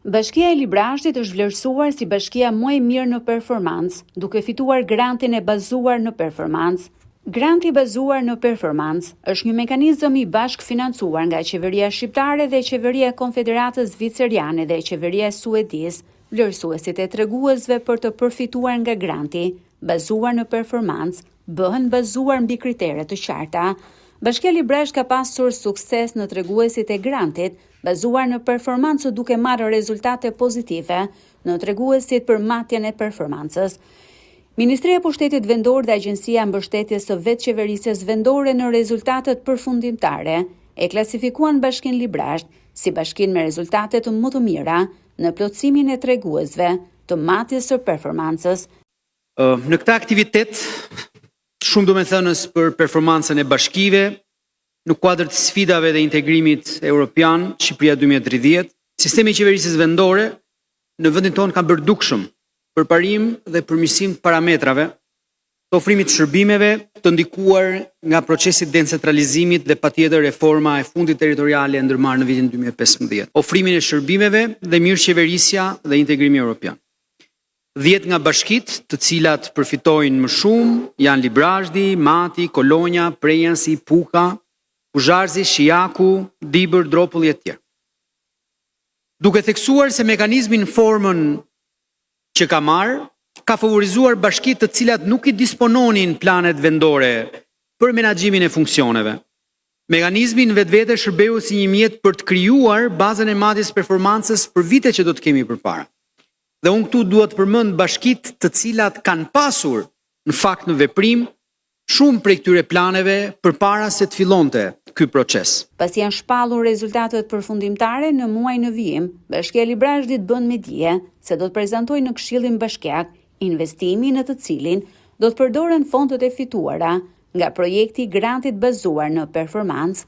Bashkia e Librashtit është vlerësuar si bashkia më e mirë në performancë, duke fituar grantin e bazuar në performancë. Granti bazuar në performancë është një mekanizëm i bashkëfinancuar nga Qeveria Shqiptare dhe Qeveria e Konfederatës Zviceriane dhe Qeveria e Suedisë. Vlerësuesit e treguesve për të përfituar nga granti bazuar në performancë bëhen bazuar mbi kritere të qarta. Bashkia Librasht ka pasur sukses në treguesit e grantit bazuar në performancë duke marrë rezultate pozitive në treguesit për matjen e performancës. Ministria e Pushtetit Vendor dhe Agjencia e Mbështetjes së Vetëqeverisjes Vendore në rezultatet përfundimtare e klasifikuan Bashkinë Librasht si bashkinë me rezultate më të mira në plotësimin e treguesve të matjes së performancës. Në këtë aktivitet, shumë domethënës për performancën e bashkive, në kuadër të sfidave dhe integrimit evropian, Shqipëria 2030, sistemi i qeverisjes vendore në vendin tonë ka bërë dukshëm për parim dhe përmirësim të parametrave të ofrimit të shërbimeve të ndikuar nga procesi i decentralizimit dhe patjetër reforma e fundit territoriale e ndërmarrë në vitin 2015. Ofrimin e shërbimeve dhe mirëqeverisja dhe integrimi evropian. 10 nga bashkitë të cilat përfitojnë më shumë janë Librashti, Mati, Kolonja, Prejansi, Puka, Kuzharzi, Shijaku, Dibër, Dropulli e tjerë. Duke theksuar se mekanizmi në formën që ka marrë, ka favorizuar bashkitë të cilat nuk i dispononin planet vendore për menaxhimin e funksioneve. Mekanizmi në vetvete shërbeu si një mjet për të krijuar bazën e matjes performancës për vitet që do të kemi përpara. Dhe unë këtu duhet të përmend bashkitë të cilat kanë pasur në fakt në veprim shumë prej këtyre planeve përpara se të fillonte ky proces. Pasi janë shpallur rezultatet përfundimtare në muaj në vijim, Bashkia e Librashtit bën me dije se do të prezantojë në Këshillin Bashkiak investimin në të cilin do të përdoren fondet e fituara nga projekti i grantit bazuar në performancë.